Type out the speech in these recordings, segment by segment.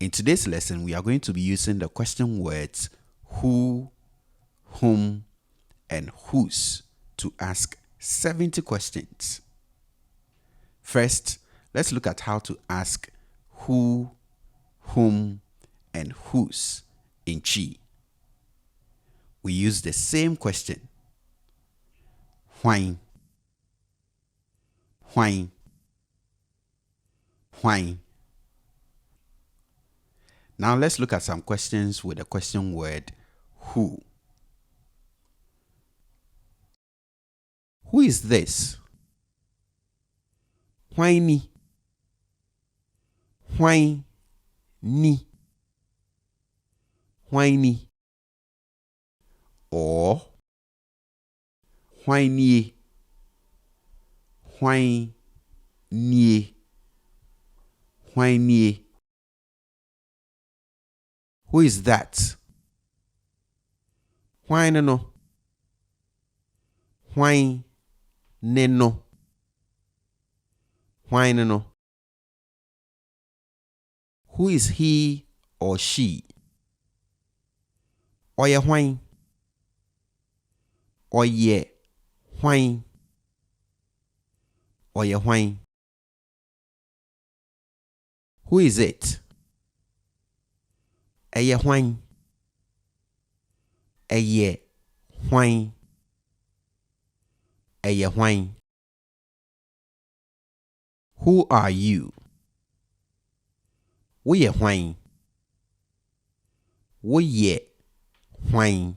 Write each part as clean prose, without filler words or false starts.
In today's lesson, we are going to be using the question words who, whom, and whose to ask 70 questions. First, let's look at how to ask who, whom, and whose in Chi. We use the same question. Why? Why? Why? Now let's look at some questions with the question word who. Who is this? Why ni? Why ni? Why ni? Or why ni? Why ni? Why ni? Who is that? Why no? Why no? Why no? Who is he or she? Oye why? Oye why? Oye why? Who is it? Eye why? Eye why? Eye why? Who are you? Woye why? Woye why?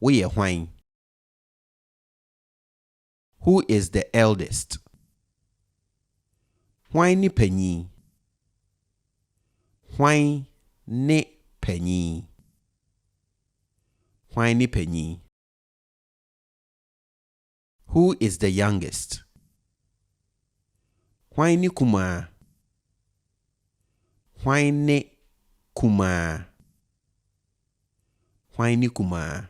Woye why? Who is the eldest? Why ni penyi? Why ni penyi? Why ni penyi? Who is the youngest? Why ni kuma? Why ni kuma? Why ni kuma?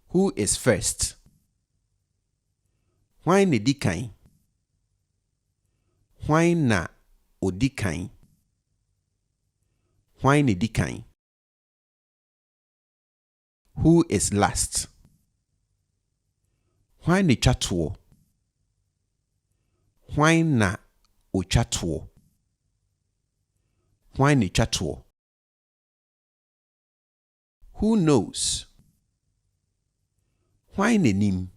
Who is first? Why ni dikai? Why na odikai? Why ni dikai? Who is last? Why ni chatuo? Why na ochatuo? Why ni chatuo? Who knows? Why ni nim?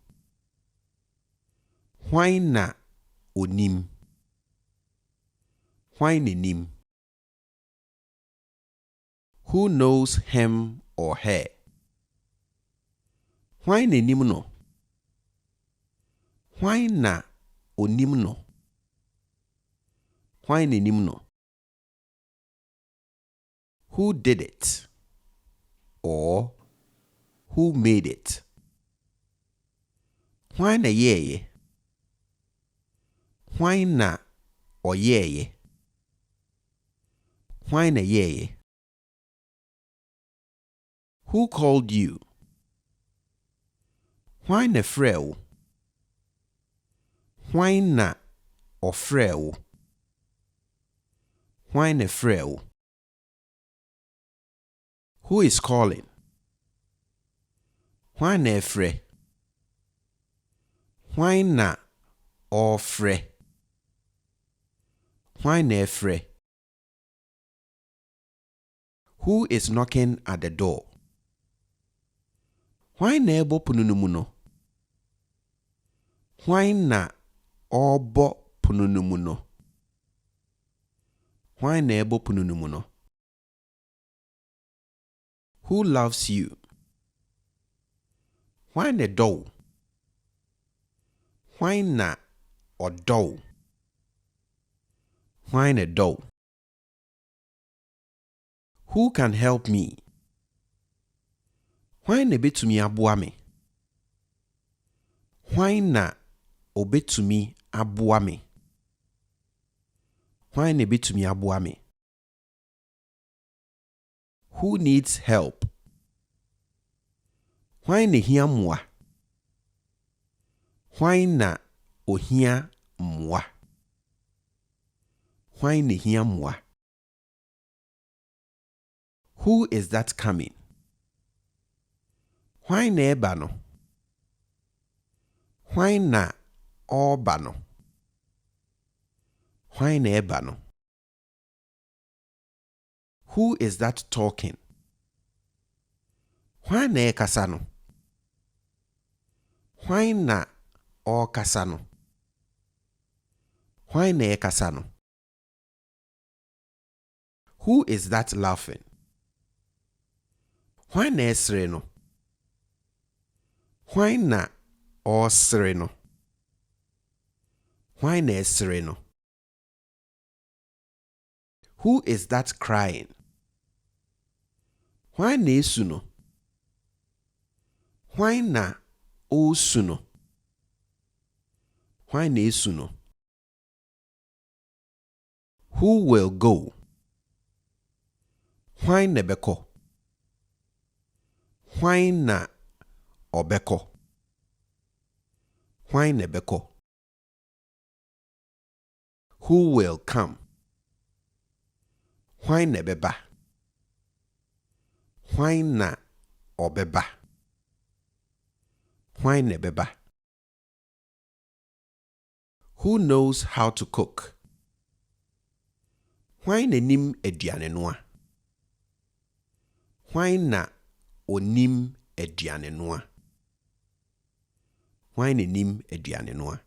Why na onim? Why ni nim? Who knows him or her? Why ni nim no? Why na onim no? Why ni nim no? Who did it? Or who made it? Why na yeye? Why na oyeye? Why na yeye? Who called you? Why na freo? Why na ofreo? Why na freo? Who is calling? Why na fre? Why na ofre? Why na fre? Who is knocking at the door? Why na ebo pununumuno? Why na obo pununumuno? Why na ebo pununumuno? Who loves you? Why na do? Why na odo? Why na do? Who can help me? Why na betumi aboa me? Why na obetumi aboa me? Why na betumi aboa me? Who needs help? Why na hia mwa? Why na ohia mwa? Hwan ne hia mmoa? Who is that coming? Hwan na eba no? Hwan na ɔreba no? Hwan na eba no? Who is that talking? Hwan na ɛkasa no? Hwan na ɔrekasa no? Hwan na ɛkasa no? Who is that laughing? Hwan na ɛsere no? Hwan na ɔresere no? Hwan na ɛsere no? Who is that crying? Hwan na esu no? Hwan na ɔresu no? Hwan na esu no? Who will go? Hwan na ɛbɛkɔ? Hwan na ɔbɛkɔ? Hwan na ɛbɛkɔ? Who will come? Hwan na ɛbɛba? Hwan na ɔbɛba? Hwan na ɛbɛba? Who knows how to cook? Hwan na nim aduane noa? Hwan na onim aduane noa? Hwan na nim aduane noa?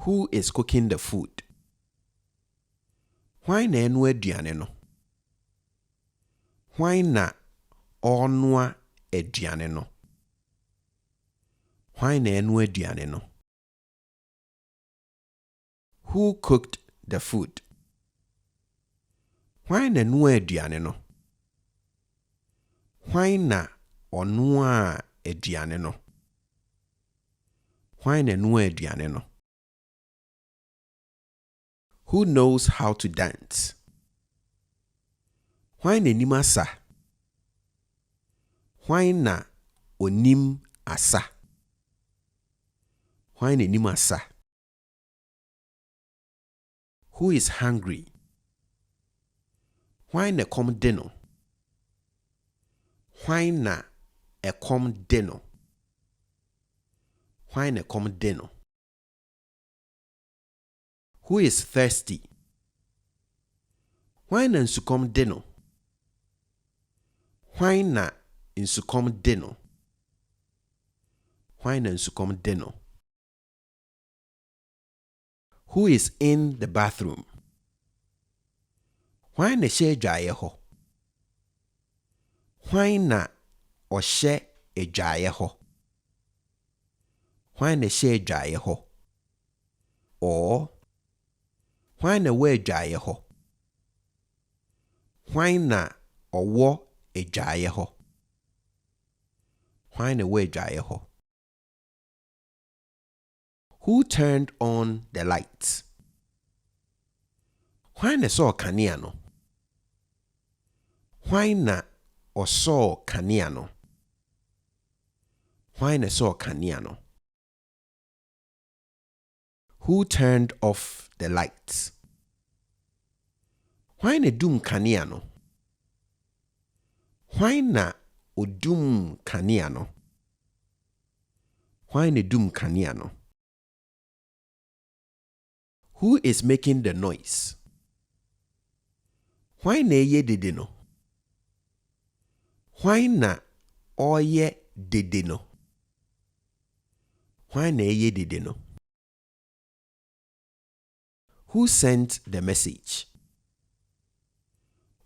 Who is cooking the food? Hwan na ɛnoa aduane no? Hwan na ɔrenoa aduane no? Hwan na ɛnoa aduane no? Who cooked the food? Hwan na noa aduane no? Hwan na ɔnoa aduane no? Hwan na noa aduane no? Who knows how to dance? Hwan na nim asa? Hwan na onim asa? Hwan na nim asa? Who is hungry? Hwan na ɛkɔm de no? Hwan na ɛkɔm de no? Hwan na ɛkɔm de no? Who is thirsty? Hwan na nsukɔm de no? Hwan na nsukɔm de no? Hwan na nsukɔm de no? Who is in the bathroom? Hwan na ɛhyɛ adwaeɛ hɔ? Hwan na ɔhyɛ adwaeɛ hɔ? Hwan na ɛhyɛ adwaeɛ hɔ? Or hwan na ɛwɔ adwaeɛ hɔ? Hwan na ɔwɔ adwaeɛ hɔ? Hwan na ɛwɔ adwaeɛ hɔ? Who turned on the lights? Hwan na ɛsɔɔ kanea no? Hwan na ɔsɔɔ kanea no? Hwan na ɛsɔɔ kanea no? Who turned off the lights? Hwan na dum kanea no? Hwan na odum kanea no? Hwan na dum kanea no? Who is making the noise? Hwan na ɛyɛ dede no? Hwan na ɔyɛ dede no? Hwan na ɛyɛ dede no? Who sent the message?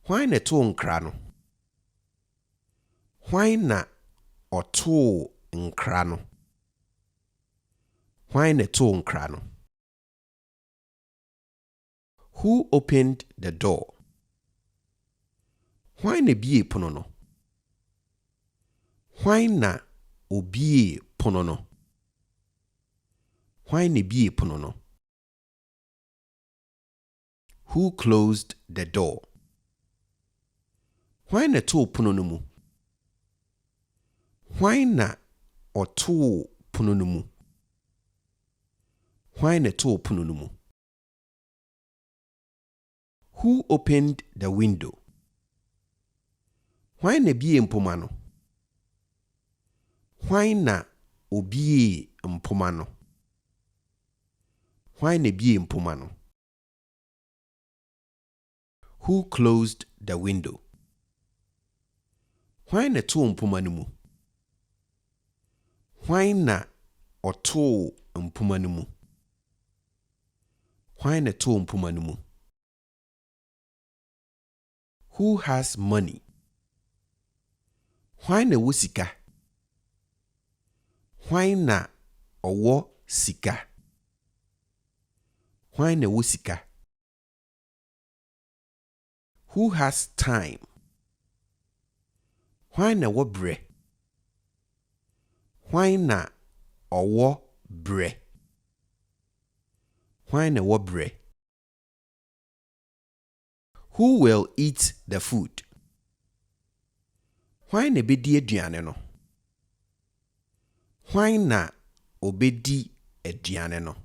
Hwan na ɛtoo nkra no? Hwan na ɔtoo nkra no? Hwan na ɛtoo nkra no? Who opened the door? Hwan na bie pono no? Hwan na obie pono no? Hwan na bie pono no? Who closed the door? Hwan na too pono no mu? Hwan na ɔtoo pono no mu? Hwan na too pono no mu? Who opened the window? Why na bie mpoma no? Why na obie mpoma no? Why na bie mpoma no? Who closed the window? Why na to mpoma no mu? Why na oto mpoma no mu? Why na to mpoma no mu? Who has money? Why na wo sika? Why na owo sika? Why na wo sika? Who has time? Why na wo bre? Why na owo bre? Why na wo bre? Who will eat the food? Why na bedi aduane no? Why na obedi aduane no?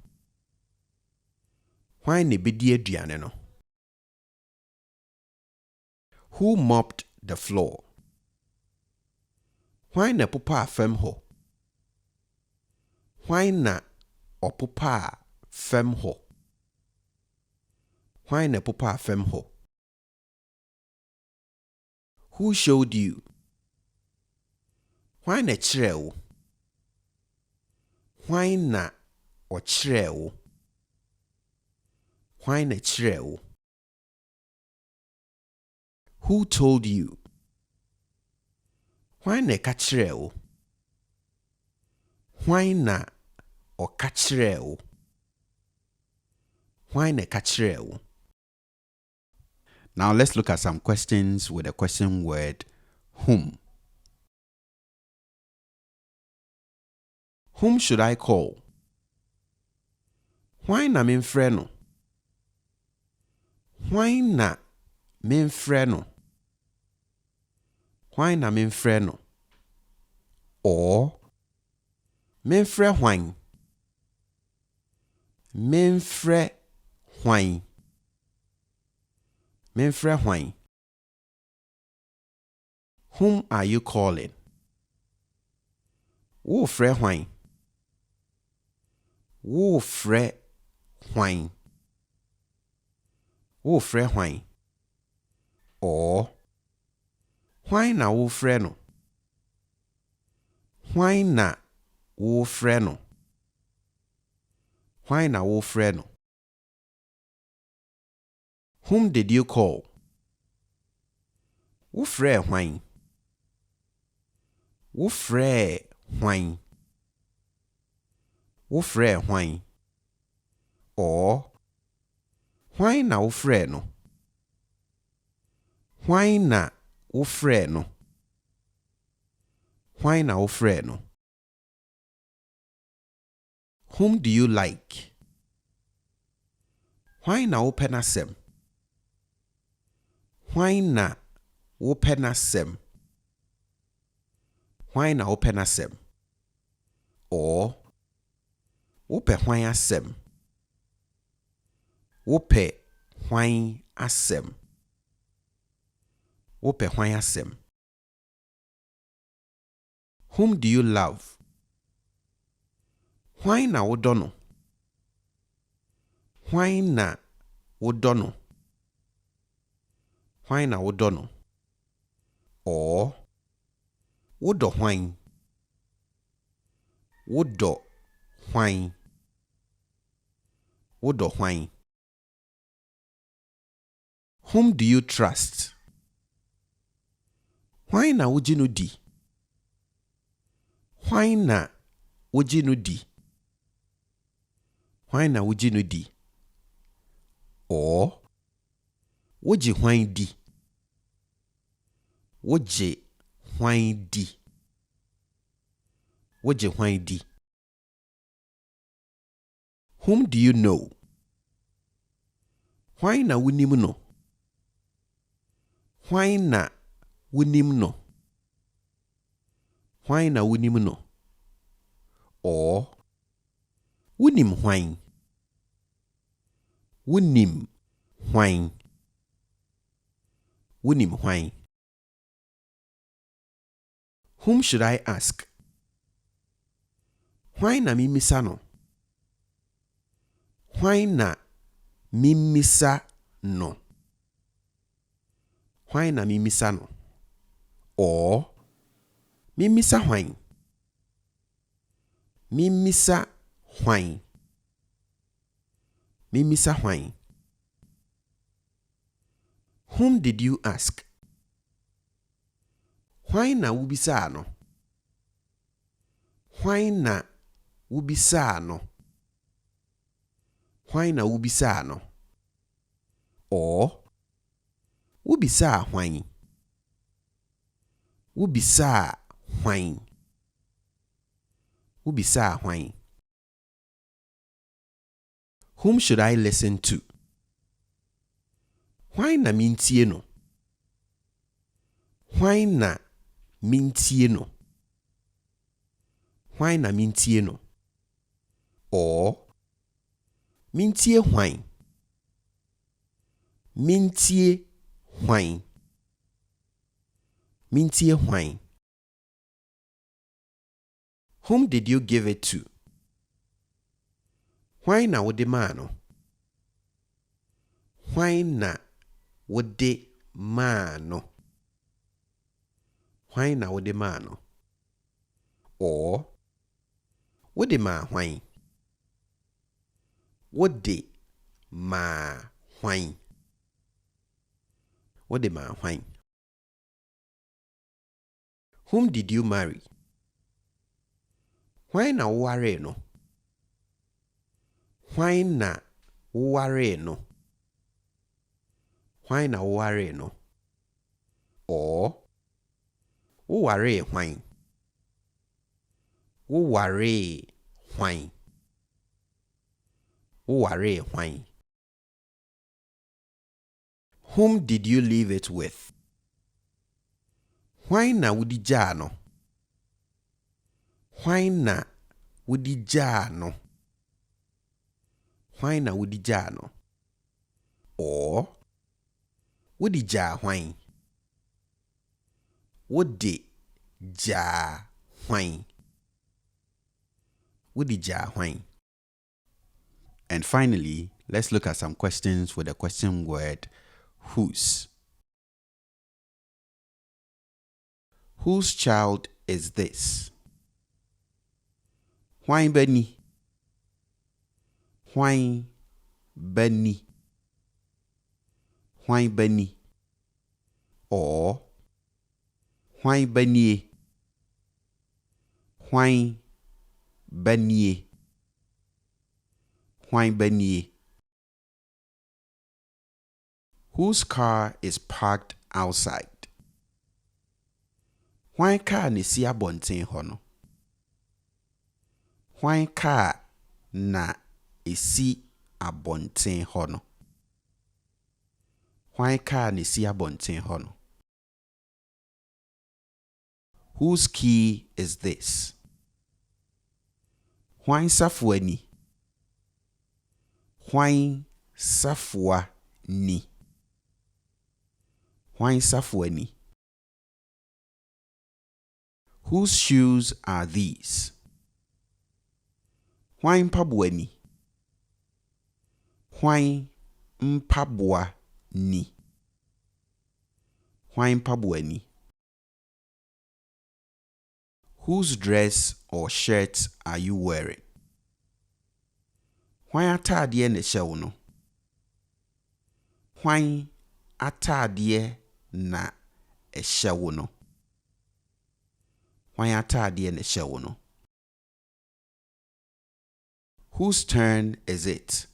Why na bedi aduane no? Who mopped the floor? Why na popa fam ho? Why na opopa fam ho? Why na popa fam ho? Who showed you? Why na kyerɛ wo? Why na ɔkyerɛ wo? Why na kyerɛ wo? Who told you? Why na ɛka kyerɛ wo? Why na ɔka kyerɛ wo? Why na ɛka kyerɛ wo? Now let's look at some questions with the question word whom. Whom should I call? Why na memfrɛ no? Why na memfrɛ no? Why na memfrɛ no? Or memfrɛ hwan? Memfrɛ hwan? Memfrɛ hwan? Whom are you calling? Wofrɛ hwan? Wofrɛ hwan? Wofrɛ hwan? Or hwan na wofrɛ no? Hwan na wofrɛ no? Hwan na wofrɛ no? Whom did you call? Wofrɛ hwan? Wofrɛ hwan? Wofrɛ hwan? Or hwan na wofrɛ no? Hwan na wofrɛ no? Hwan na wofrɛ no? Whom do you like? Hwan na wopɛ n'asɛm? Hwan na wopɛ n'asɛm? Hwan na wopɛ n'asɛm? Or wopɛ hwan asɛm? Wopɛ hwan asɛm? Wopɛ hwan asɛm? Whom do you love? Hwan na wodɔ no? Hwan na wodɔ no? Hwan na wodɔ no? Or wodɔ hwan? Wodɔ hwan? Wodɔ hwan? Whom do you trust? Hwan na wogye no di? Hwan na wogye no di? Hwan na wogye no di? Or wogye hwan di? Wogye hwan di? Wogye hwan di? Whom do you know? Hwan na wonim no? Hwan na wonim no? Hwan na wonim no? Or wonim hwan? Wonim hwan? Wunim hwan. Whom should I ask? Hwan na mimisa no? Hwan na mimisa no? Hwan na mimisa no? Or mimisa hwan? Mimisa hwan? Mimisa hwan? Whom did you ask? Hwan na wubisa no? Hwan na wubisa no? Hwan na wubisa no? Or wubisa hwan? Wubisa hwan? Wubisa hwan? Whom should I listen to? Hwan na mintie no? Hwan na mintie no? Hwan na mintie no? Or mintie hwan? Mintie hwan? Mintie hwan? Whom did you give it to? Hwan na wode maa no? Hwan na wode maa no? Hwan na wode maa no? Or wode maa hwan? Wode maa hwan? Wode maa hwan? Whom did you marry? Hwan na woware no? Hwan na woware no? Hwan na woware no? Or woware hwan? Woware hwan? Woware hwan? Whom did you leave it with? Hwan na wodi gyaa no? Hwan na wodi gyaa no? Hwan na wodi gyaa no? Or wodi gyaa hwan? Wodi gyaa hwan? Wodi gyaa hwan? And finally, let's look at some questions with the question word whose. Whose child is this? Hwan bani? Hwan bani? Hwan bani? Or hwan banie? Hwan banie? Hwan banie? Whose car is parked outside? Hwan car na si abɔnten hɔ no? Hwan car na esi abɔnten hɔ no? Hwan car na esi abɔnten hɔ no? Whose key is this? Hwan safoa ni? Hwan safoa ni? Hwan safoa ni? Whose shoes are these? Hwan mpaboa ni? Hwan mpaboa ni? Hwan mpaboa ni? Whose dress or shirt are you wearing? Hwan ataadeɛ na ɛhyɛ wo no? Hwan ataadeɛ na ɛhyɛ wo no? Hwan ataadeɛ na ɛhyɛ wo no? Whose turn is it?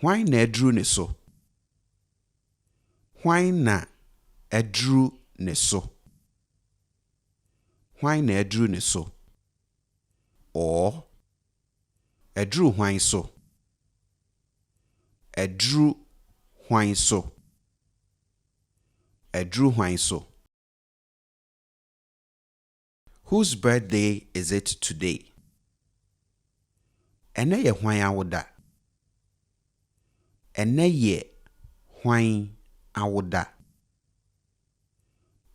Hwan na aduru ne so? Hwan na aduru ne so? Hwan na aduru ne so? Or aduru hwan so? Aduru hwan so? Aduru hwan so? Whose birthday is it today? Ɛnɛ yɛ hwan awoda? Ɛnɛ yɛ hwan awoda?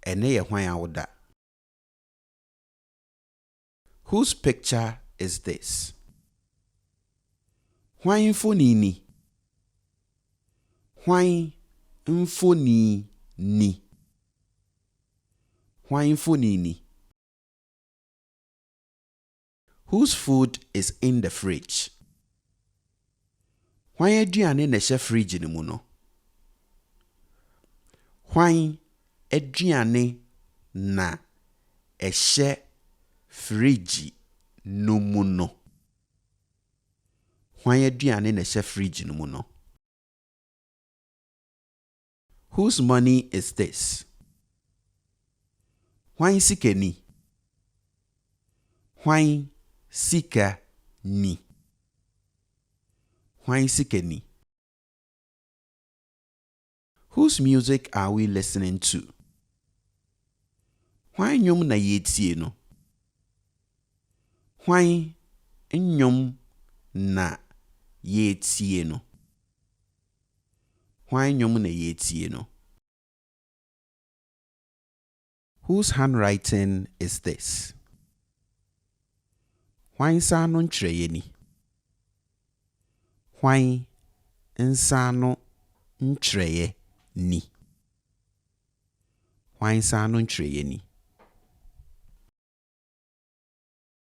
Ene ye hwan awoda? Whose picture is this? Hwan mfoni ni? Hwan mfoni ni? Hwan mfoni ni? Whose food is in the fridge? Hwan aduane na ɛhyɛ fridge ni mu no? Hwan aduane na ɛhyɛ fridge no mu no? Hwan aduane na ɛhyɛ fridge no mu no? Whose money is this? Hwan sika ni? Hwan sika ni? Hwan sika ni? Whose music are we listening to? Hwan nnwom na yɛtie no? Hwan nnwom na yɛtie no? Hwan nnwom na yɛtie no? Whose handwriting is this? Hwan nsa ano nkyerɛeɛ ni? Hwan nsa ano nkyerɛeɛ ni? Hwan nsa ano nkyerɛeɛ ni?